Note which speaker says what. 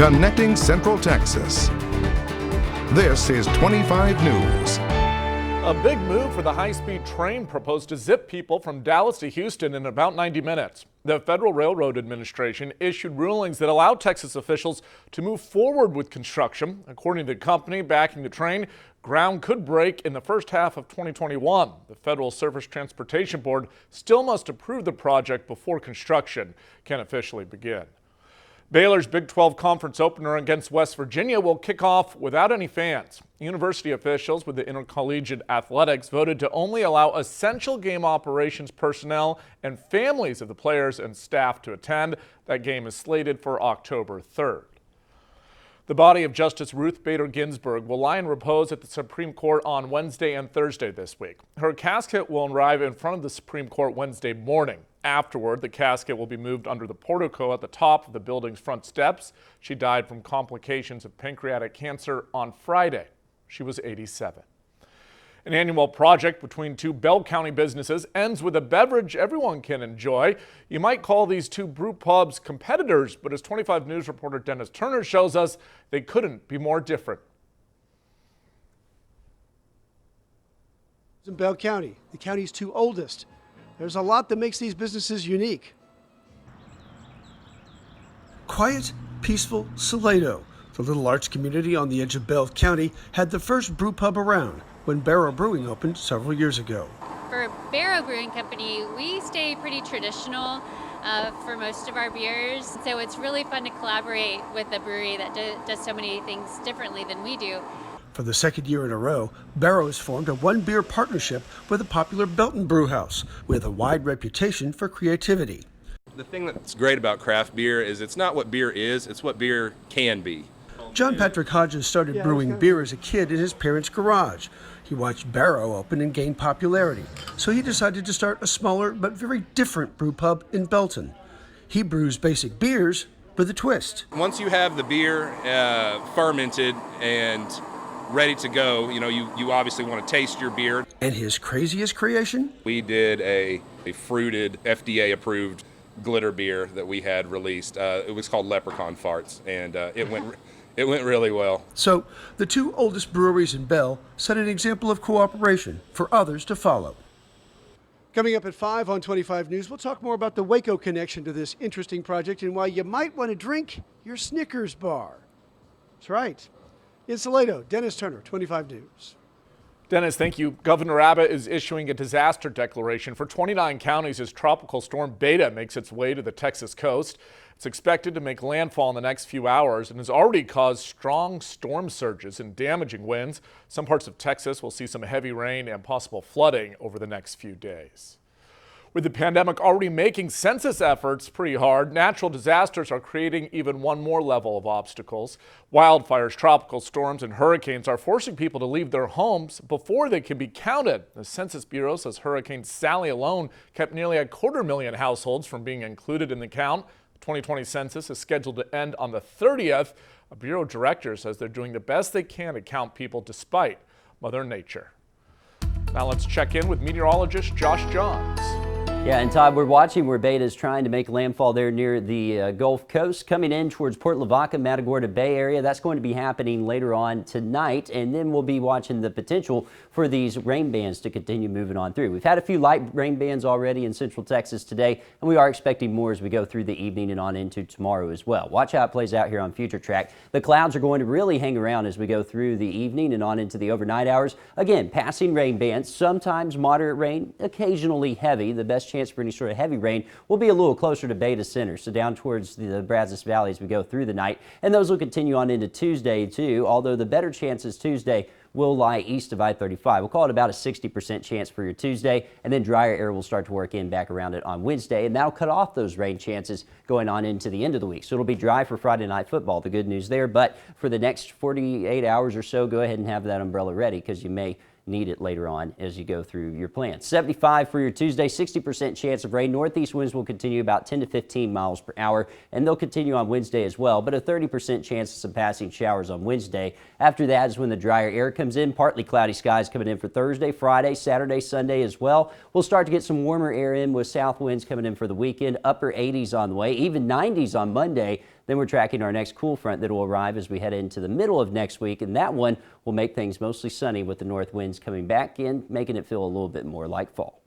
Speaker 1: Connecting Central Texas. This is 25 News.
Speaker 2: A big move for the high-speed train proposed to zip people from Dallas to Houston in about 90 minutes. The Federal Railroad Administration issued rulings that allow Texas officials to move forward with construction. According to the company backing the train, ground could break in the first half of 2021. The Federal Surface Transportation Board still must approve the project before construction can officially begin. Baylor's Big 12 conference opener against West Virginia will kick off without any fans. University officials with the Intercollegiate Athletics voted to only allow essential game operations personnel and families of the players and staff to attend. That game is slated for October 3rd. The body of Justice Ruth Bader Ginsburg will lie in repose at the Supreme Court on Wednesday and Thursday this week. Her casket will arrive in front of the Supreme Court Wednesday morning. Afterward, the casket will be moved under the portico at the top of the building's front steps. She died from complications of pancreatic cancer on Friday. She was 87. An annual project between two Bell County businesses ends with a beverage everyone can enjoy. You might call these two brew pubs competitors, but as 25 News reporter Dennis Turner shows us, they couldn't be more different.
Speaker 3: In Bell County, the county's two oldest. There's a lot that makes these businesses unique. Quiet, peaceful Salado, the little arts community on the edge of Bell County, had the first brew pub around when Barrow Brewing opened several years ago.
Speaker 4: For Barrow Brewing Company, we stay pretty traditional for most of our beers, so it's really fun to collaborate with a brewery that does so many things differently than we do.
Speaker 3: For the second year in a row, Barrow has formed a one-beer partnership with a popular Belton brew house with a wide reputation for creativity.
Speaker 5: The thing that's great about craft beer is it's not what beer is, it's what beer can be.
Speaker 3: John Patrick Hodges started brewing beer as a kid in his parents' garage. He watched Barrow open and gain popularity, so he decided to start a smaller but very different brew pub in Belton. He brews basic beers with a twist.
Speaker 5: Once you have the beer fermented and ready to go, you obviously want to taste your beer.
Speaker 3: And his craziest creation?
Speaker 5: We did a fruited, FDA-approved glitter beer that we had released. It was called Leprechaun Farts, and it went really well.
Speaker 3: So the two oldest breweries in Bell set an example of cooperation for others to follow. Coming up at 5 on 25 News, we'll talk more about the Waco connection to this interesting project and why you might want to drink your Snickers bar. That's right. In Salado, Dennis Turner, 25 News.
Speaker 2: Dennis, thank you. Governor Abbott is issuing a disaster declaration for 29 counties as Tropical Storm Beta makes its way to the Texas coast. It's expected to make landfall in the next few hours and has already caused strong storm surges and damaging winds. Some parts of Texas will see some heavy rain and possible flooding over the next few days. With the pandemic already making census efforts pretty hard, natural disasters are creating even one more level of obstacles. Wildfires, tropical storms, and hurricanes are forcing people to leave their homes before they can be counted. The Census Bureau says Hurricane Sally alone kept nearly 250,000 households from being included in the count. The 2020 census is scheduled to end on the 30th. A Bureau director says they're doing the best they can to count people despite Mother Nature. Now let's check in with meteorologist Josh Johns.
Speaker 6: Yeah, and Todd, we're watching where Beta is trying to make landfall there near the Gulf Coast, coming in towards Port Lavaca, Matagorda Bay area. That's going to be happening later on tonight, and then we'll be watching the potential for these rain bands to continue moving on through. We've had a few light rain bands already in central Texas today, and we are expecting more as we go through the evening and on into tomorrow as well. Watch how it plays out here on Future Track. The clouds are going to really hang around as we go through the evening and on into the overnight hours. Again, passing rain bands, sometimes moderate rain, occasionally heavy. The best chance for any sort of heavy rain will be a little closer to Beta Center, so down towards the Brazos Valley as we go through the night. And those will continue on into Tuesday too, although the better chances Tuesday will lie east of I-35. We'll call it about a 60% chance for your Tuesday, and then drier air will start to work in back around it on Wednesday, and that'll cut off those rain chances going on into the end of the week. So it'll be dry for Friday Night Football, the good news there. But for the next 48 hours or so, go ahead and have that umbrella ready because you may need it later on as you go through your plans. 75 for your Tuesday, 60% chance of rain. Northeast winds will continue about 10 to 15 miles per hour, and they'll continue on Wednesday as well, but a 30% chance of some passing showers on Wednesday. After that is when the drier air comes in. Partly cloudy skies coming in for Thursday, Friday, Saturday, Sunday as well. We'll start to get some warmer air in with south winds coming in for the weekend. Upper 80s on the way, even 90s on Monday. Then we're tracking our next cool front that will arrive as we head into the middle of next week, and that one will make things mostly sunny with the north winds coming back in, making it feel a little bit more like fall.